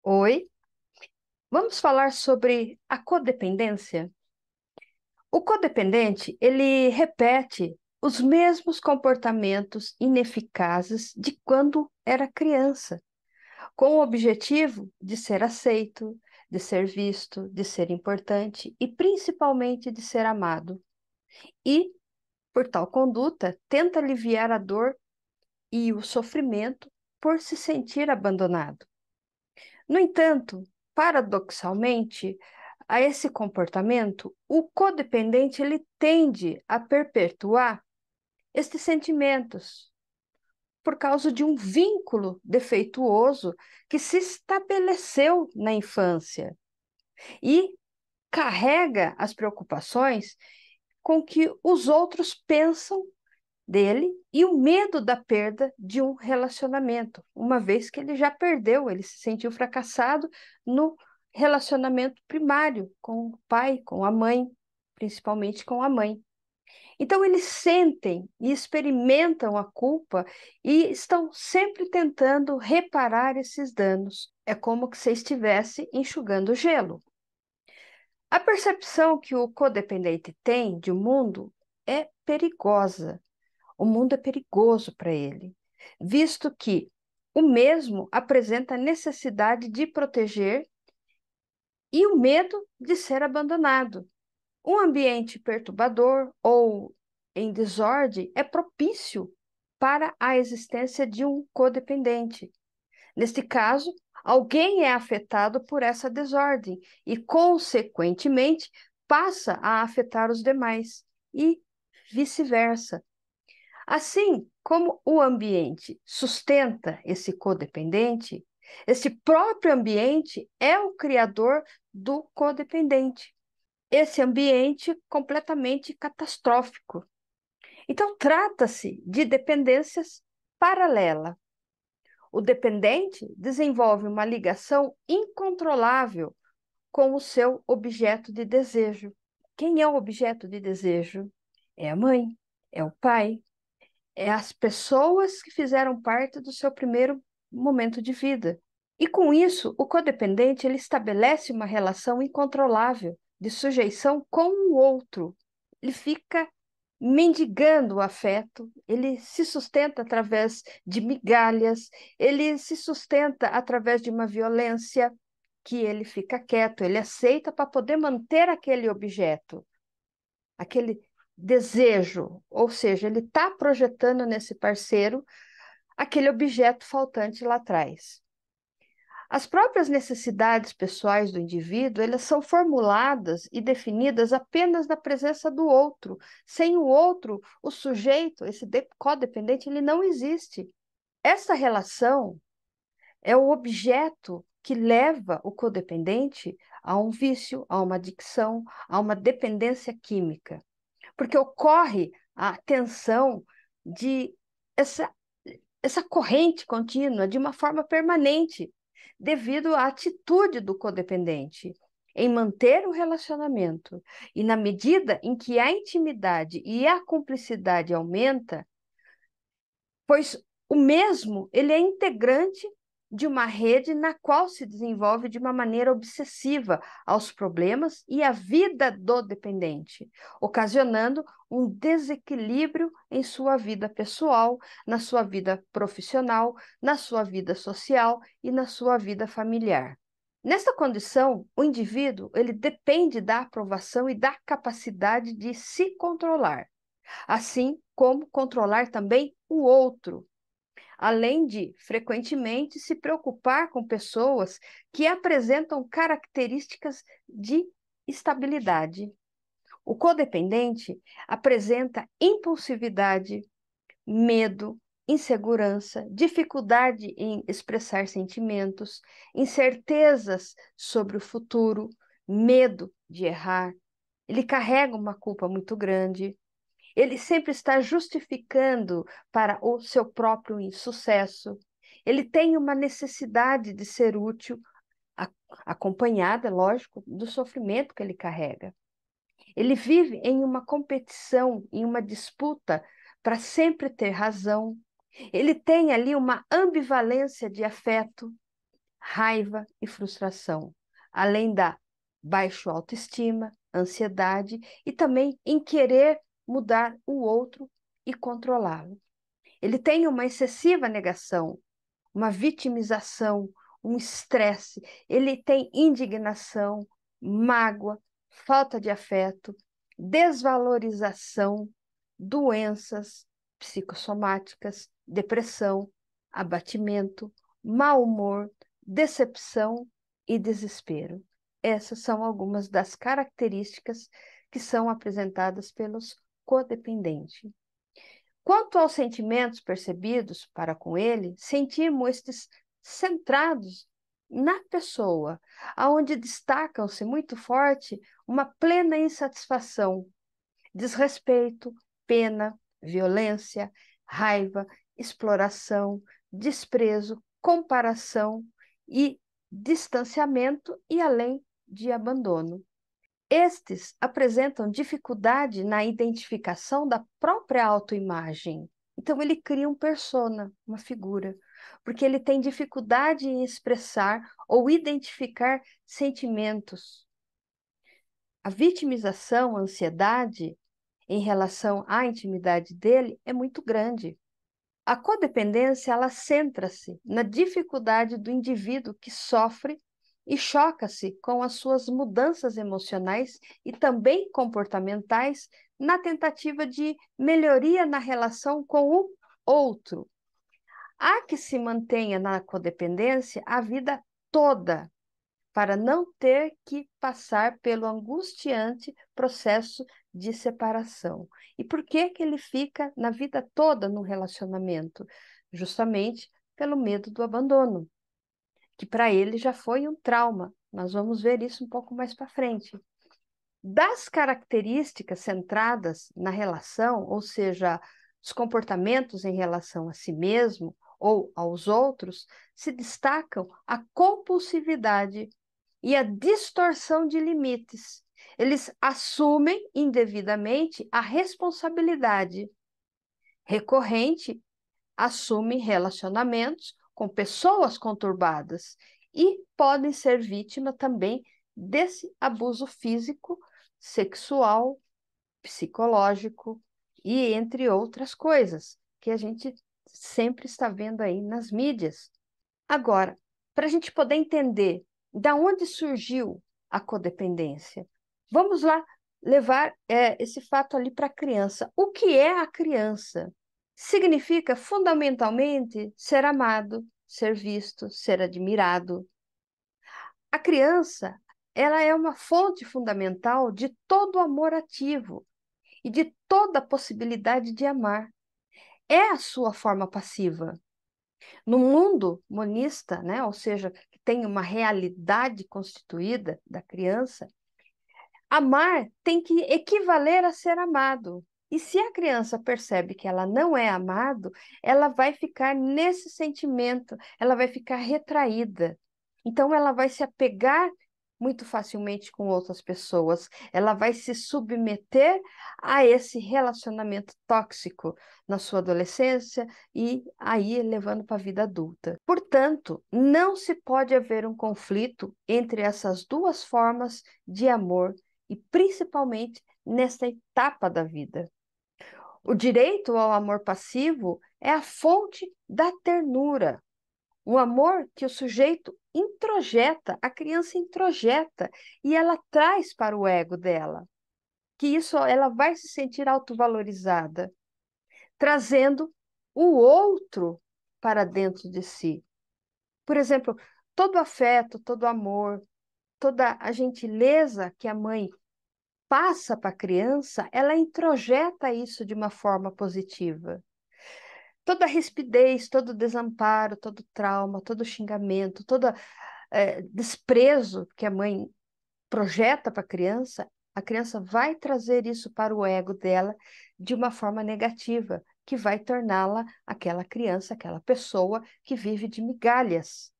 Oi, vamos falar sobre a codependência. O codependente, ele repete os mesmos comportamentos ineficazes de quando era criança, com o objetivo de ser aceito, de ser visto, de ser importante e principalmente de ser amado. E, por tal conduta, tenta aliviar a dor e o sofrimento por se sentir abandonado. No entanto, paradoxalmente, a esse comportamento, o codependente ele tende a perpetuar estes sentimentos por causa de um vínculo defeituoso que se estabeleceu na infância e carrega as preocupações com que os outros pensam dele e o medo da perda de um relacionamento, uma vez que ele já perdeu, ele se sentiu fracassado no relacionamento primário com o pai, com a mãe, principalmente com a mãe. Então, eles sentem e experimentam a culpa e estão sempre tentando reparar esses danos. É como que você estivesse enxugando gelo. A percepção que o codependente tem de um mundo é perigosa. O mundo é perigoso para ele, visto que o mesmo apresenta a necessidade de proteger e o medo de ser abandonado. Um ambiente perturbador ou em desordem é propício para a existência de um codependente. Neste caso, alguém é afetado por essa desordem e, consequentemente, passa a afetar os demais e vice-versa. Assim como o ambiente sustenta esse codependente, esse próprio ambiente é o criador do codependente. Esse ambiente completamente catastrófico. Então, trata-se de dependências paralelas. O dependente desenvolve uma ligação incontrolável com o seu objeto de desejo. Quem é o objeto de desejo? É a mãe, é o pai, é as pessoas que fizeram parte do seu primeiro momento de vida. E com isso, o codependente ele estabelece uma relação incontrolável de sujeição com o outro. Ele fica mendigando o afeto, ele se sustenta através de migalhas, ele se sustenta através de uma violência que ele fica quieto, ele aceita para poder manter aquele objeto, aquele desejo, ou seja, ele está projetando nesse parceiro aquele objeto faltante lá atrás. As próprias necessidades pessoais do indivíduo, elas são formuladas e definidas apenas na presença do outro. Sem o outro, o sujeito, esse codependente, ele não existe. Essa relação é o objeto que leva o codependente a um vício, a uma adicção, a uma dependência química, porque ocorre a tensão de essa, essa corrente contínua de uma forma permanente, devido à atitude do codependente em manter o relacionamento. E na medida em que a intimidade e a cumplicidade aumenta, pois o mesmo ele é integrante de uma rede na qual se desenvolve de uma maneira obsessiva aos problemas e à vida do dependente, ocasionando um desequilíbrio em sua vida pessoal, na sua vida profissional, na sua vida social e na sua vida familiar. Nesta condição, o indivíduo ele depende da aprovação e da capacidade de se controlar, assim como controlar também o outro, além de frequentemente se preocupar com pessoas que apresentam características de estabilidade. O codependente apresenta impulsividade, medo, insegurança, dificuldade em expressar sentimentos, incertezas sobre o futuro, medo de errar. Ele carrega uma culpa muito grande, ele sempre está justificando para o seu próprio insucesso. Ele tem uma necessidade de ser útil, acompanhada, lógico, do sofrimento que ele carrega. Ele vive em uma competição, em uma disputa para sempre ter razão. Ele tem ali uma ambivalência de afeto. raiva e frustração, além da baixa autoestima, ansiedade e também em querer mudar o outro e controlá-lo. Ele tem uma excessiva negação, uma vitimização, um estresse, ele tem indignação, mágoa, falta de afeto, desvalorização, doenças psicossomáticas, depressão, abatimento, mau humor, decepção e desespero. Essas são algumas das características que são apresentadas pelos codependentes. Quanto aos sentimentos percebidos para com ele, sentimos estes centrados na pessoa, aonde destacam-se muito forte uma plena insatisfação, desrespeito, pena, violência, raiva, exploração, desprezo, comparação e distanciamento e além de abandono. Estes apresentam dificuldade na identificação da própria autoimagem. Então, ele cria um persona, uma figura, porque ele tem dificuldade em expressar ou identificar sentimentos. A vitimização, a ansiedade em relação à intimidade dele é muito grande. A codependência, ela centra-se na dificuldade do indivíduo que sofre e choca-se com as suas mudanças emocionais e também comportamentais na tentativa de melhoria na relação com o outro. Há que se mantenha na codependência a vida toda, para não ter que passar pelo angustiante processo de separação. E por que que ele fica na vida toda no relacionamento? Justamente pelo medo do abandono, que para ele já foi um trauma. Nós vamos ver isso um pouco mais para frente. Das características centradas na relação, ou seja, os comportamentos em relação a si mesmo ou aos outros, se destacam a compulsividade e a distorção de limites. Eles assumem indevidamente a responsabilidade recorrente, assumem relacionamentos com pessoas conturbadas e podem ser vítima também desse abuso físico, sexual, psicológico e entre outras coisas que a gente sempre está vendo aí nas mídias. Agora, para a gente poder entender da onde surgiu a codependência, vamos lá levar esse fato ali para a criança. O que é a criança? Significa fundamentalmente ser amado, ser visto, ser admirado. A criança, ela é uma fonte fundamental de todo amor ativo e de toda a possibilidade de amar. É a sua forma passiva. No mundo monista, né, ou seja, que tem uma realidade constituída da criança, amar tem que equivaler a ser amado. E se a criança percebe que ela não é amado, ela vai ficar nesse sentimento, ela vai ficar retraída. Então, ela vai se apegar muito facilmente com outras pessoas, ela vai se submeter a esse relacionamento tóxico na sua adolescência e aí levando para a vida adulta. Portanto, não se pode haver um conflito entre essas duas formas de amor e principalmente nesta etapa da vida. O direito ao amor passivo é a fonte da ternura, um amor que o sujeito introjeta, a criança introjeta, e ela traz para o ego dela, que isso ela vai se sentir autovalorizada, trazendo o outro para dentro de si. Por exemplo, todo afeto, todo amor, toda a gentileza que a mãe passa para a criança, ela introjeta isso de uma forma positiva. Toda rispidez, todo desamparo, todo trauma, todo xingamento, todo desprezo que a mãe projeta para a criança vai trazer isso para o ego dela de uma forma negativa, que vai torná-la aquela criança, aquela pessoa que vive de migalhas,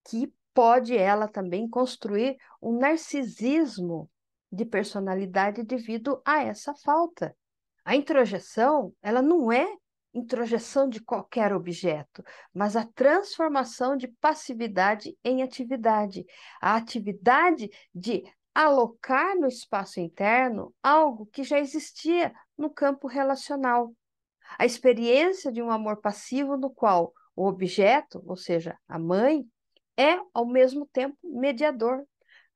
que pode ela também construir um narcisismo de personalidade devido a essa falta. A introjeção, ela não é introjeção de qualquer objeto, mas a transformação de passividade em atividade. A atividade de alocar no espaço interno algo que já existia no campo relacional. A experiência de um amor passivo no qual o objeto, ou seja, a mãe, é ao mesmo tempo mediador,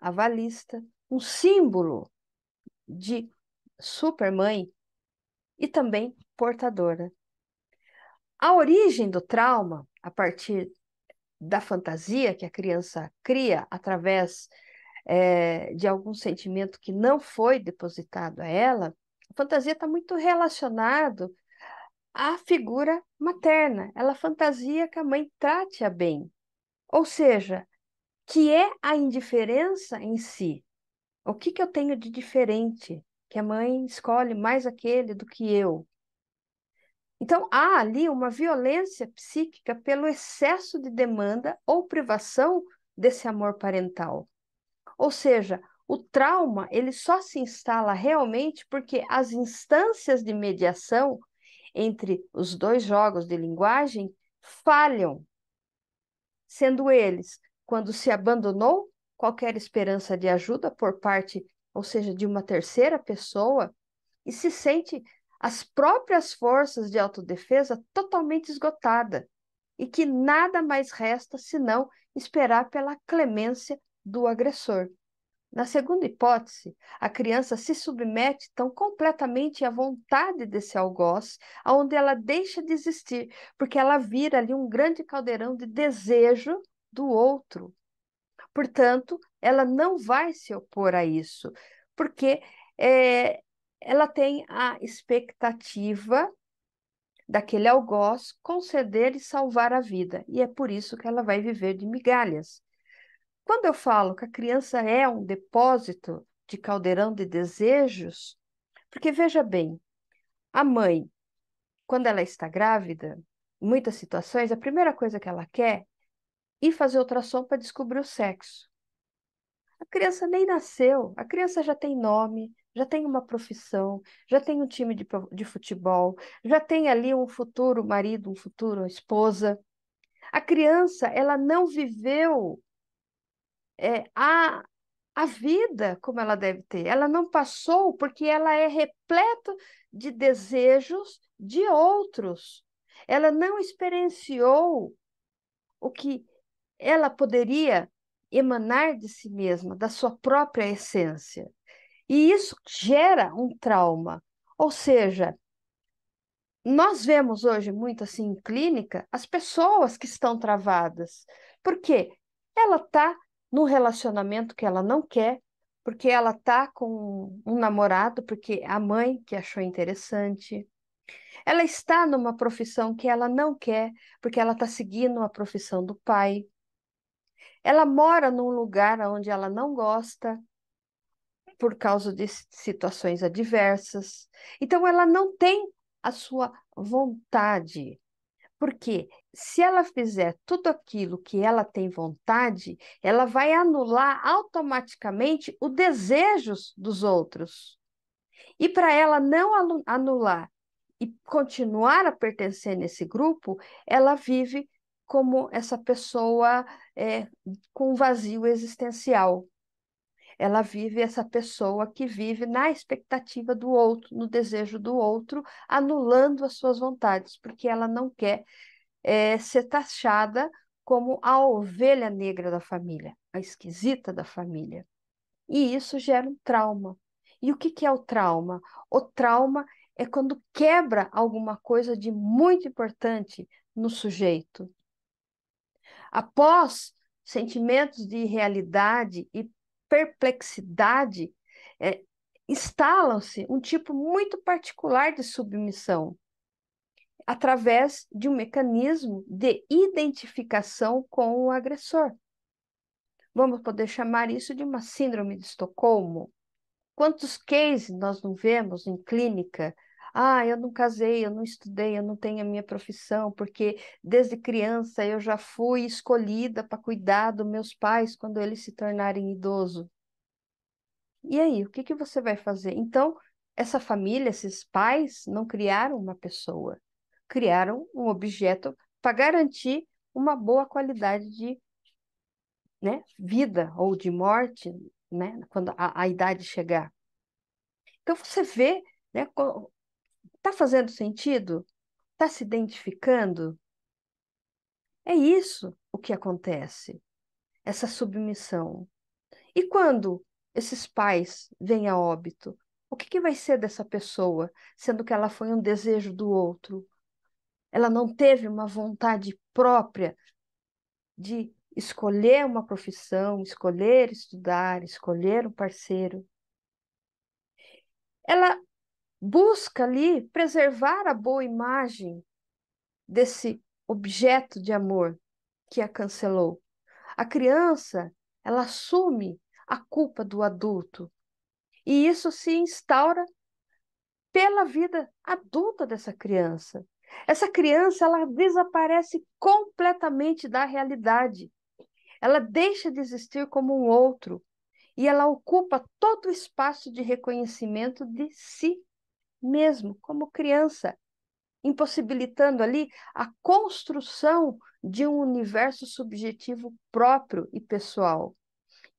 avalista, um símbolo de supermãe e também portadora. A origem do trauma, a partir da fantasia que a criança cria através de algum sentimento que não foi depositado a ela, a fantasia está muito relacionado à figura materna. Ela fantasia que a mãe trate-a bem, ou seja, que é a indiferença em si. O que eu tenho de diferente? Que a mãe escolhe mais aquele do que eu. Então, há ali uma violência psíquica pelo excesso de demanda ou privação desse amor parental. Ou seja, o trauma, ele só se instala realmente porque as instâncias de mediação entre os dois jogos de linguagem falham, sendo eles, quando se abandonou qualquer esperança de ajuda por parte, ou seja, de uma terceira pessoa, e se sente as próprias forças de autodefesa totalmente esgotada, e que nada mais resta senão esperar pela clemência do agressor. Na segunda hipótese, a criança se submete tão completamente à vontade desse algoz, aonde ela deixa de existir, porque ela vira ali um grande caldeirão de desejo do outro. Portanto, ela não vai se opor a isso, porque é, ela tem a expectativa daquele algoz conceder e salvar a vida, e é por isso que ela vai viver de migalhas. Quando eu falo que a criança é um depósito de caldeirão de desejos, porque veja bem, a mãe, quando ela está grávida, em muitas situações, a primeira coisa que ela quer é ir fazer ultrassom para descobrir o sexo. A criança nem nasceu, a criança já tem nome, já tem uma profissão, já tem um time de futebol, já tem ali um futuro marido, um futuro esposa. A criança, ela não viveu a vida como ela deve ter. Ela não passou porque ela é repleta de desejos de outros. Ela não experienciou o que ela poderia emanar de si mesma, da sua própria essência. E isso gera um trauma. Ou seja, nós vemos hoje muito assim em clínica as pessoas que estão travadas. Por quê? Ela está num relacionamento que ela não quer, porque ela está com um namorado, porque a mãe que achou interessante. Ela está numa profissão que ela não quer, porque ela está seguindo a profissão do pai. Ela mora num lugar onde ela não gosta, por causa de situações adversas. Então, ela não tem a sua vontade. Porque se ela fizer tudo aquilo que ela tem vontade, ela vai anular automaticamente os desejos dos outros. E para ela não anular e continuar a pertencer nesse grupo, ela vive como essa pessoa com vazio existencial. Ela vive essa pessoa que vive na expectativa do outro, no desejo do outro, anulando as suas vontades, porque ela não quer ser taxada como a ovelha negra da família, a esquisita da família. E isso gera um trauma. E o que que é o trauma? O trauma é quando quebra alguma coisa de muito importante no sujeito. Após sentimentos de irrealidade e perplexidade, é, instalam-se um tipo muito particular de submissão, através de um mecanismo de identificação com o agressor. Vamos poder chamar isso de uma síndrome de Estocolmo. Quantos cases nós não vemos em clínica? Ah, eu não casei, eu não estudei, eu não tenho a minha profissão, porque desde criança eu já fui escolhida para cuidar dos meus pais quando eles se tornarem idosos. E aí, o que que você vai fazer? Então, essa família, esses pais, não criaram uma pessoa, criaram um objeto para garantir uma boa qualidade de, né, vida ou de morte, né, quando a idade chegar. Então você vê, né, tá fazendo sentido? Tá se identificando? É isso o que acontece, essa submissão. E quando esses pais vêm a óbito, o que vai ser dessa pessoa, sendo que ela foi um desejo do outro? Ela não teve uma vontade própria de escolher uma profissão, escolher estudar, escolher um parceiro. Ela busca ali preservar a boa imagem desse objeto de amor que a cancelou. A criança, ela assume a culpa do adulto e isso se instaura pela vida adulta dessa criança. Essa criança, ela desaparece completamente da realidade. Ela deixa de existir como um outro e ela ocupa todo o espaço de reconhecimento de si mesmo, como criança, impossibilitando ali a construção de um universo subjetivo próprio e pessoal.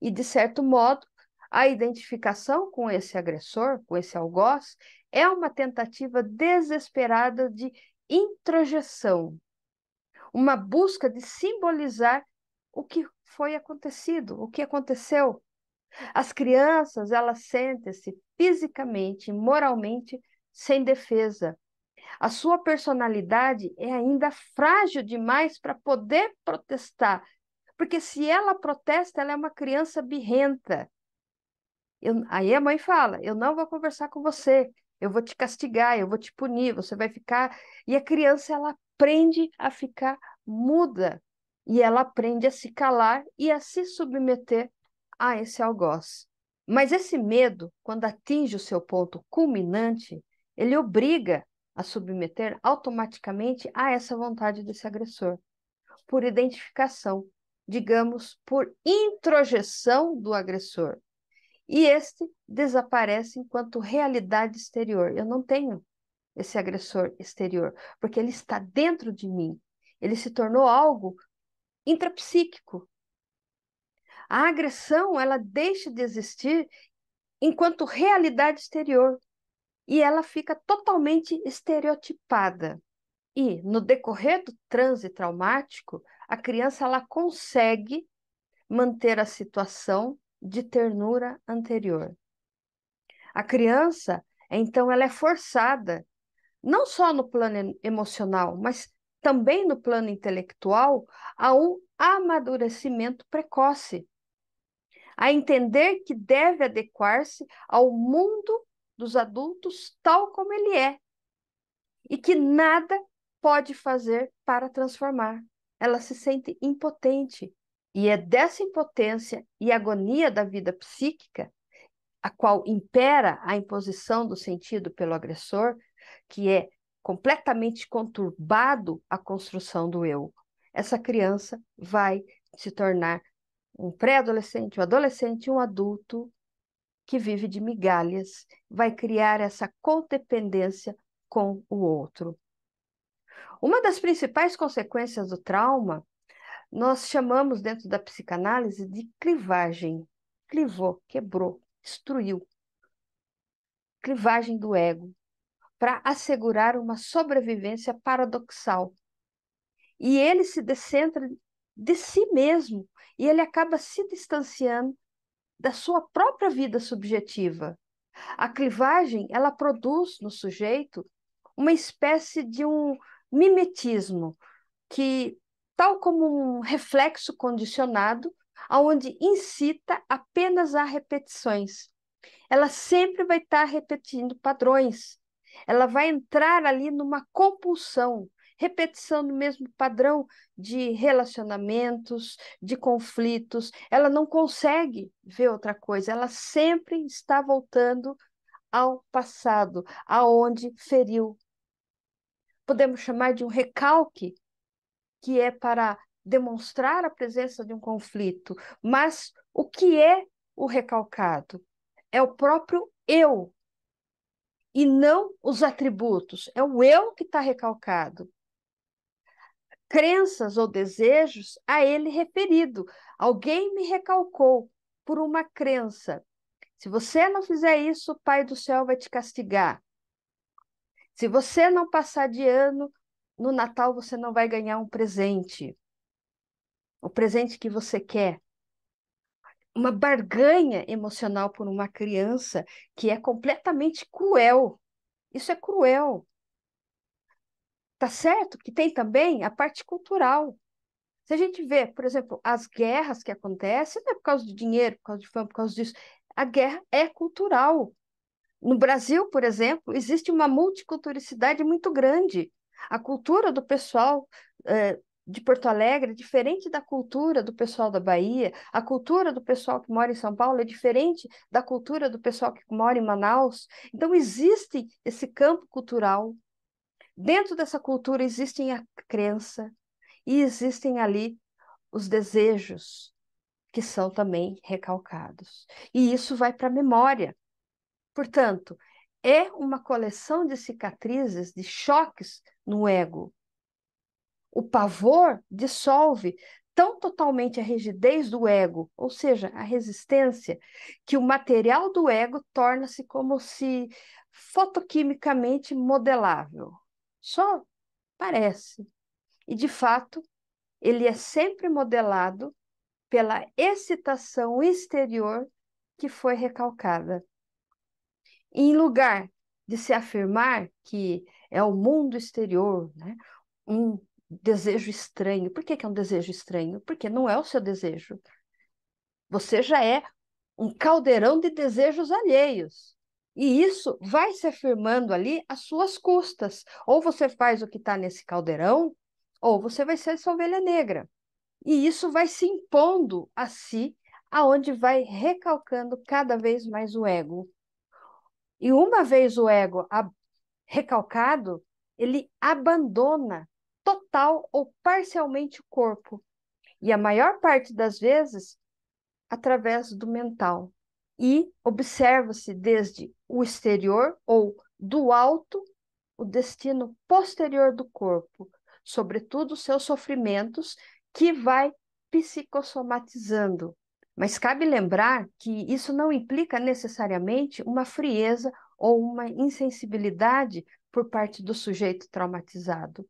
E, de certo modo, a identificação com esse agressor, com esse algoz, é uma tentativa desesperada de introjeção, uma busca de simbolizar o que foi acontecido, o que aconteceu. As crianças, elas sentem-se fisicamente e moralmente sem defesa. A sua personalidade é ainda frágil demais para poder protestar, porque se ela protesta, ela é uma criança birrenta. Aí a mãe fala: eu não vou conversar com você, eu vou te castigar, eu vou te punir, você vai ficar. E a criança, ela aprende a ficar muda, e ela aprende a se calar e a se submeter a esse algoz. Mas esse medo, quando atinge o seu ponto culminante, ele obriga a submeter automaticamente a essa vontade desse agressor, por identificação, digamos, por introjeção do agressor. E este desaparece enquanto realidade exterior. Eu não tenho esse agressor exterior, porque ele está dentro de mim. Ele se tornou algo intrapsíquico. A agressão, ela deixa de existir enquanto realidade exterior e ela fica totalmente estereotipada. E no decorrer do transe traumático, a criança ela consegue manter a situação de ternura anterior. A criança, então, ela é forçada, não só no plano emocional, mas também no plano intelectual, a um amadurecimento precoce, a entender que deve adequar-se ao mundo dos adultos tal como ele é e que nada pode fazer para transformar. Ela se sente impotente. E é dessa impotência e agonia da vida psíquica a qual impera a imposição do sentido pelo agressor, que é completamente conturbado a construção do eu. Essa criança vai se tornar um pré-adolescente, um adolescente, um adulto que vive de migalhas, vai criar essa codependência com o outro. Uma das principais consequências do trauma, nós chamamos dentro da psicanálise de clivagem. Clivou, quebrou, destruiu. Clivagem do ego, para assegurar uma sobrevivência paradoxal. E ele se descentra de si mesmo e ele acaba se distanciando da sua própria vida subjetiva. A clivagem, ela produz no sujeito uma espécie de um mimetismo que, tal como um reflexo condicionado, aonde incita apenas a repetições. Ela sempre vai estar repetindo padrões. Ela vai entrar ali numa compulsão, repetição do mesmo padrão de relacionamentos, de conflitos. Ela não consegue ver outra coisa, ela sempre está voltando ao passado, aonde feriu. Podemos chamar de um recalque, que é para demonstrar a presença de um conflito. Mas o que é o recalcado? É o próprio eu e não os atributos. É o eu que está recalcado. Crenças ou desejos a ele referido. Alguém me recalcou por uma crença. Se você não fizer isso, o Pai do céu vai te castigar. Se você não passar de ano, no Natal você não vai ganhar um presente. O presente que você quer. Uma barganha emocional por uma criança que é completamente cruel. Isso é cruel. Tá certo que tem também a parte cultural. Se a gente vê, por exemplo, as guerras que acontecem, não é por causa de dinheiro, por causa de fama, por causa disso. A guerra é cultural. No Brasil, por exemplo, existe uma multiculturalidade muito grande. A cultura do pessoal de Porto Alegre é diferente da cultura do pessoal da Bahia. A cultura do pessoal que mora em São Paulo é diferente da cultura do pessoal que mora em Manaus. Então, existe esse campo cultural. Dentro dessa cultura existem a crença e existem ali os desejos, que são também recalcados. E isso vai para a memória. Portanto, é uma coleção de cicatrizes, de choques no ego. O pavor dissolve tão totalmente a rigidez do ego, ou seja, a resistência, que o material do ego torna-se como se fotoquimicamente modelável. Só parece. E, de fato, ele é sempre modelado pela excitação exterior que foi recalcada. Em lugar de se afirmar que é o mundo exterior, né? Um desejo estranho. Por que que é um desejo estranho? Porque não é o seu desejo. Você já é um caldeirão de desejos alheios. E isso vai se afirmando ali às suas custas. Ou você faz o que está nesse caldeirão, ou você vai ser essa ovelha negra. E isso vai se impondo a si, aonde vai recalcando cada vez mais o ego. E uma vez o ego recalcado, ele abandona total ou parcialmente o corpo. E a maior parte das vezes, através do mental. E observa-se desde o exterior ou do alto o destino posterior do corpo, sobretudo os seus sofrimentos, que vai psicossomatizando. Mas cabe lembrar que isso não implica necessariamente uma frieza ou uma insensibilidade por parte do sujeito traumatizado,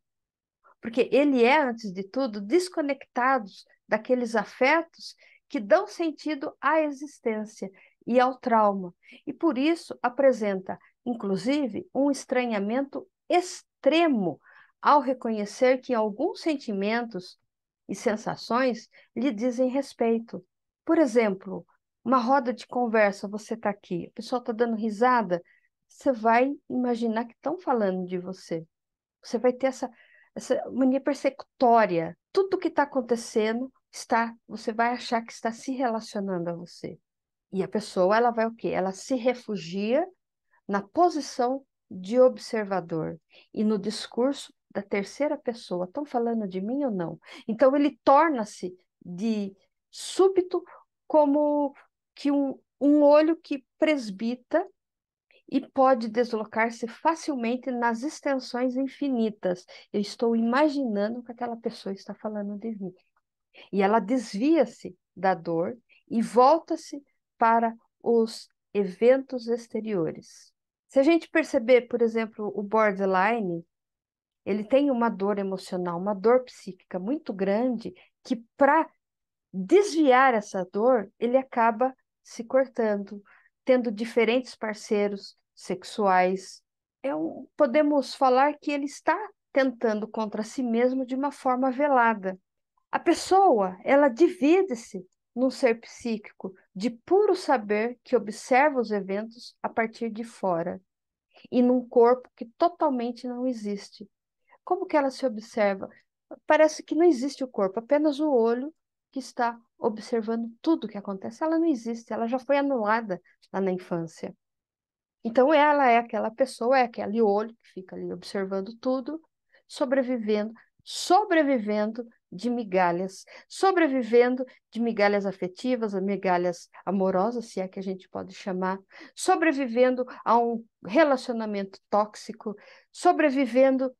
porque ele é, antes de tudo, desconectado daqueles afetos que dão sentido à existência e ao trauma, e por isso apresenta, inclusive, um estranhamento extremo ao reconhecer que alguns sentimentos e sensações lhe dizem respeito. Por exemplo, uma roda de conversa, você está aqui, a pessoa está dando risada, você vai imaginar que estão falando de você. Você vai ter essa mania persecutória. Tudo que está acontecendo você vai achar que está se relacionando a você. E a pessoa, ela vai o quê? Ela se refugia na posição de observador e no discurso da terceira pessoa. Estão falando de mim ou não? Então ele torna-se de súbito como que um olho que presbita e pode deslocar-se facilmente nas extensões infinitas. Eu estou imaginando que aquela pessoa está falando de mim. E ela desvia-se da dor e volta-se para os eventos exteriores. Se a gente perceber, por exemplo, o borderline, ele tem uma dor emocional, uma dor psíquica muito grande, que para desviar essa dor, ele acaba se cortando, tendo diferentes parceiros sexuais. Podemos falar que ele está tentando contra si mesmo de uma forma velada. A pessoa, ela divide-se num ser psíquico de puro saber que observa os eventos a partir de fora e num corpo que totalmente não existe. Como que ela se observa? Parece que não existe o corpo, apenas o olho que está observando tudo o que acontece. Ela não existe, ela já foi anulada lá na infância. Então, ela é aquela pessoa, é aquele olho que fica ali observando tudo, sobrevivendo de migalhas, sobrevivendo de migalhas afetivas, migalhas amorosas, se é que a gente pode chamar, sobrevivendo a um relacionamento tóxico, sobrevivendo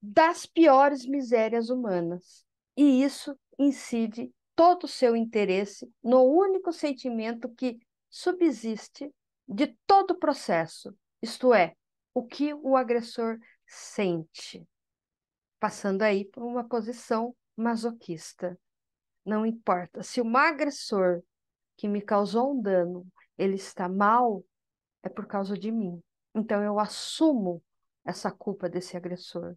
das piores misérias humanas. E isso incide todo o seu interesse no único sentimento que subsiste de todo o processo, isto é, o que o agressor sente, passando aí por uma posição masoquista. Não importa se o agressor que me causou um dano, ele está mal, é por causa de mim. Então eu assumo essa culpa desse agressor.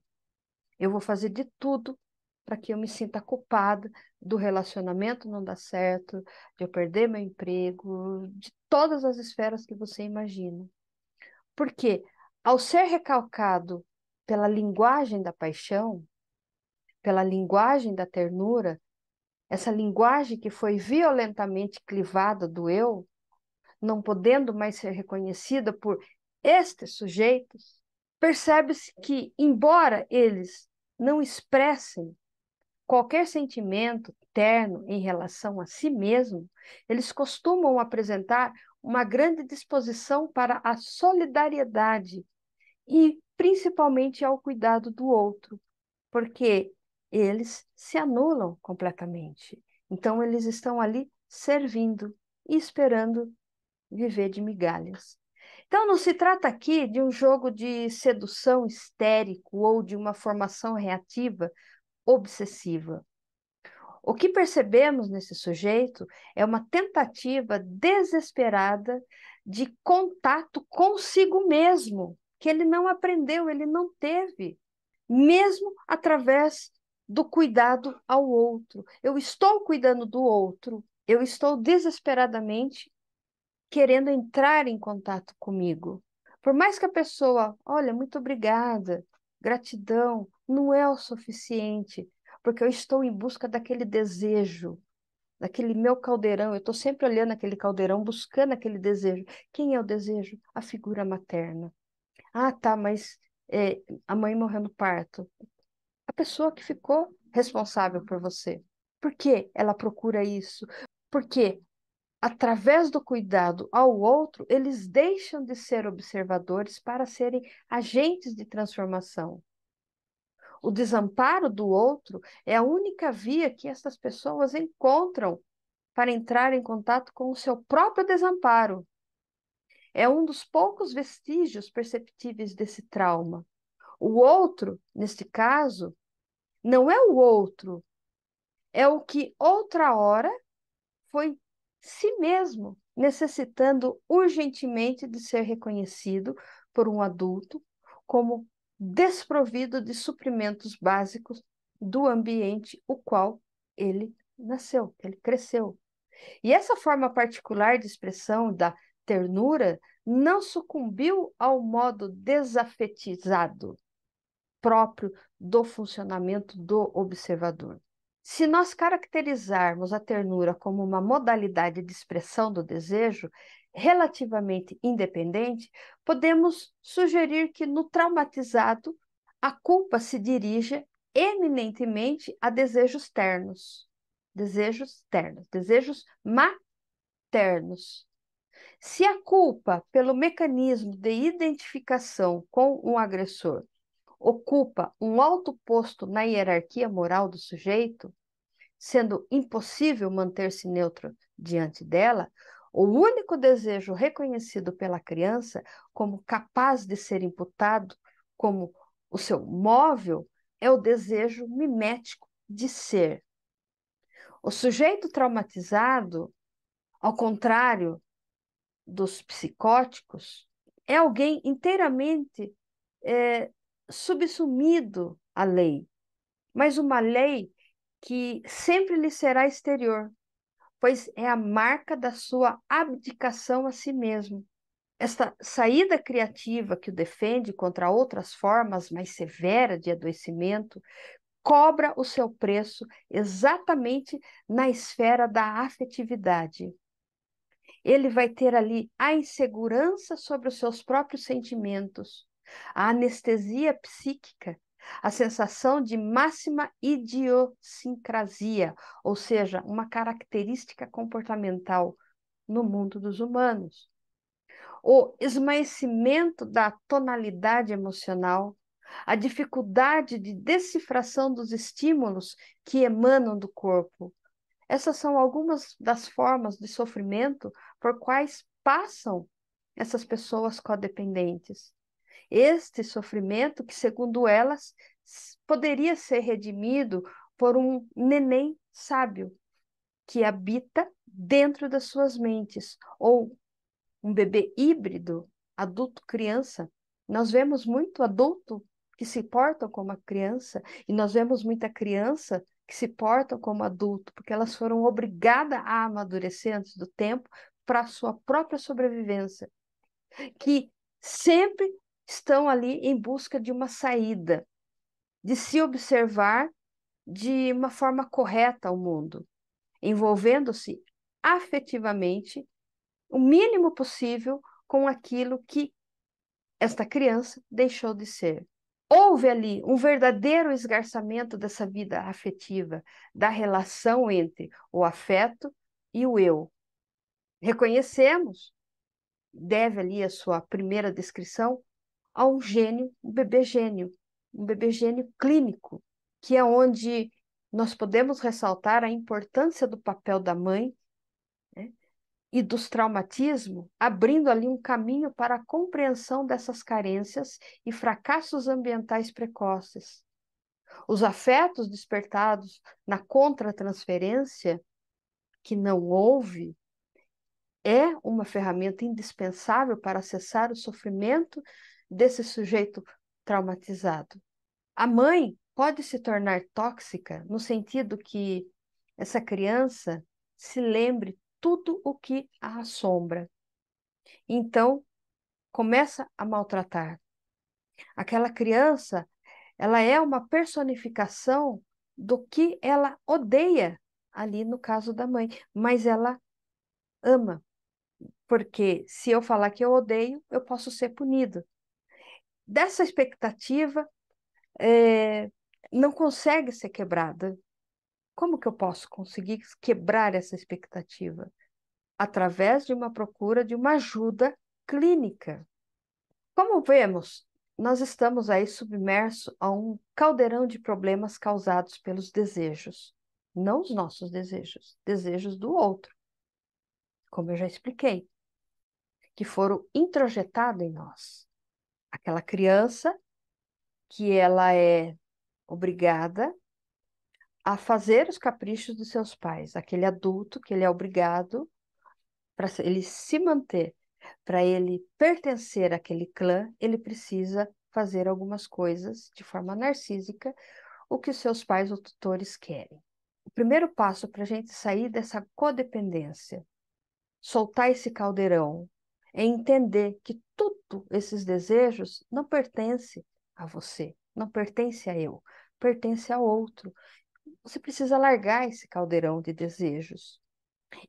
Eu vou fazer de tudo para que eu me sinta culpada do relacionamento não dar certo, de eu perder meu emprego, de todas as esferas que você imagina. Porque, ao ser recalcado pela linguagem da paixão, pela linguagem da ternura, essa linguagem que foi violentamente clivada do eu, não podendo mais ser reconhecida por estes sujeitos, percebe-se que, embora eles não expressem qualquer sentimento terno em relação a si mesmo, eles costumam apresentar uma grande disposição para a solidariedade e principalmente ao cuidado do outro, porque eles se anulam completamente. Então, eles estão ali servindo e esperando viver de migalhas. Então, não se trata aqui de um jogo de sedução histérico ou de uma formação reativa obsessiva. O que percebemos nesse sujeito é uma tentativa desesperada de contato consigo mesmo, que ele não aprendeu, ele não teve, mesmo através do cuidado ao outro. Eu estou cuidando do outro, eu estou desesperadamente querendo entrar em contato comigo. Por mais que a pessoa, olha, muito obrigada, gratidão, não é o suficiente, porque eu estou em busca daquele desejo, daquele meu caldeirão. Eu estou sempre olhando aquele caldeirão, buscando aquele desejo. Quem é o desejo? A figura materna. Ah, tá, mas a mãe morreu no parto. A pessoa que ficou responsável por você. Por que ela procura isso? Porque através do cuidado ao outro, eles deixam de ser observadores para serem agentes de transformação. O desamparo do outro é a única via que essas pessoas encontram para entrar em contato com o seu próprio desamparo. É um dos poucos vestígios perceptíveis desse trauma. O outro, neste caso, não é o outro, é o que outra hora foi si mesmo, necessitando urgentemente de ser reconhecido por um adulto como desprovido de suprimentos básicos do ambiente o qual ele nasceu, ele cresceu. E essa forma particular de expressão da ternura não sucumbiu ao modo desafetizado próprio do funcionamento do observador. Se nós caracterizarmos a ternura como uma modalidade de expressão do desejo relativamente independente, podemos sugerir que no traumatizado a culpa se dirija eminentemente a desejos ternos, desejos maternos. Se a culpa, pelo mecanismo de identificação com um agressor, ocupa um alto posto na hierarquia moral do sujeito, sendo impossível manter-se neutro diante dela, o único desejo reconhecido pela criança como capaz de ser imputado como o seu móvel é o desejo mimético de ser. O sujeito traumatizado, ao contrário dos psicóticos, é alguém inteiramente subsumido à lei, mas uma lei que sempre lhe será exterior, pois é a marca da sua abdicação a si mesmo. Esta saída criativa que o defende contra outras formas mais severas de adoecimento cobra o seu preço exatamente na esfera da afetividade. Ele vai ter ali a insegurança sobre os seus próprios sentimentos, a anestesia psíquica a sensação de máxima idiosincrasia, ou seja, uma característica comportamental no mundo dos humanos, o esmaecimento da tonalidade emocional, a dificuldade de decifração dos estímulos que emanam do corpo. Essas são algumas das formas de sofrimento por quais passam essas pessoas codependentes. Este sofrimento que, segundo elas, poderia ser redimido por um neném sábio que habita dentro das suas mentes, ou um bebê híbrido, adulto-criança. Nós vemos muito adulto que se portam como a criança e nós vemos muita criança que se portam como adulto, porque elas foram obrigadas a amadurecer antes do tempo para a sua própria sobrevivência, que sempre estão ali em busca de uma saída, de se observar de uma forma correta ao mundo, envolvendo-se afetivamente o mínimo possível com aquilo que esta criança deixou de ser. Houve ali um verdadeiro esgarçamento dessa vida afetiva, da relação entre o afeto e o eu. Reconhecemos, deve ali a sua primeira descrição, a um gênio, um bebê gênio clínico, que é onde nós podemos ressaltar a importância do papel da mãe, né, e dos traumatismos, abrindo ali um caminho para a compreensão dessas carências e fracassos ambientais precoces. Os afetos despertados na contratransferência, que não houve, é uma ferramenta indispensável para acessar o sofrimento desse sujeito traumatizado. A mãe pode se tornar tóxica no sentido que essa criança se lembre tudo o que a assombra. Então, começa a maltratar. Aquela criança, ela é uma personificação do que ela odeia, ali no caso da mãe, mas ela ama, porque se eu falar que eu odeio, eu posso ser punido. Dessa expectativa, é, não consegue ser quebrada. Como que eu posso conseguir quebrar essa expectativa? Através de uma procura de uma ajuda clínica. Como vemos, nós estamos aí submersos a um caldeirão de problemas causados pelos desejos, não os nossos desejos, desejos do outro, como eu já expliquei, que foram introjetados em nós. Aquela criança que ela é obrigada a fazer os caprichos dos seus pais, aquele adulto que ele é obrigado para ele se manter, para ele pertencer àquele clã, ele precisa fazer algumas coisas de forma narcísica, o que seus pais ou tutores querem. O primeiro passo para a gente sair dessa codependência, soltar esse caldeirão, é entender que tudo esses desejos não pertence a você, não pertence a eu, pertence ao outro. Você precisa largar esse caldeirão de desejos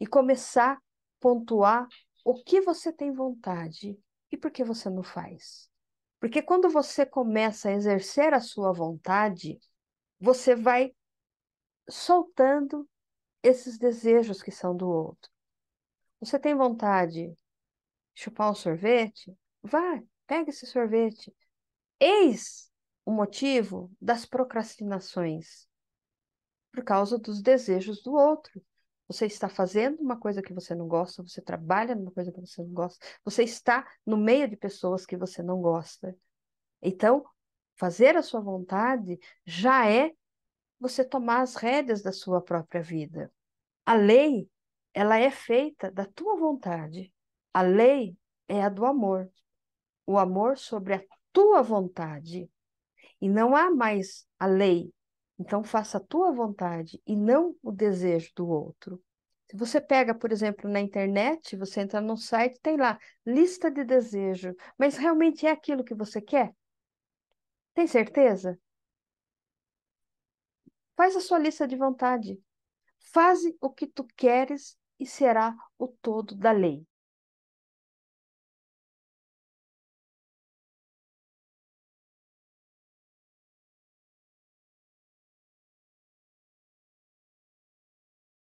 e começar a pontuar o que você tem vontade e por que você não faz. Porque quando você começa a exercer a sua vontade, você vai soltando esses desejos que são do outro. Você tem vontade de chupar um sorvete? Vai, pega esse sorvete. Eis o motivo das procrastinações, por causa dos desejos do outro. Você está fazendo uma coisa que você não gosta, você trabalha numa coisa que você não gosta, você está no meio de pessoas que você não gosta. Então, fazer a sua vontade já é você tomar as rédeas da sua própria vida. A lei, ela é feita da tua vontade. A lei é a do amor. O amor sobre a tua vontade. E não há mais a lei. Então, faça a tua vontade e não o desejo do outro. Se você pega, por exemplo, na internet, você entra num site, tem lá lista de desejo, mas realmente é aquilo que você quer? Tem certeza? Faz a sua lista de vontade. Faze o que tu queres e será o todo da lei.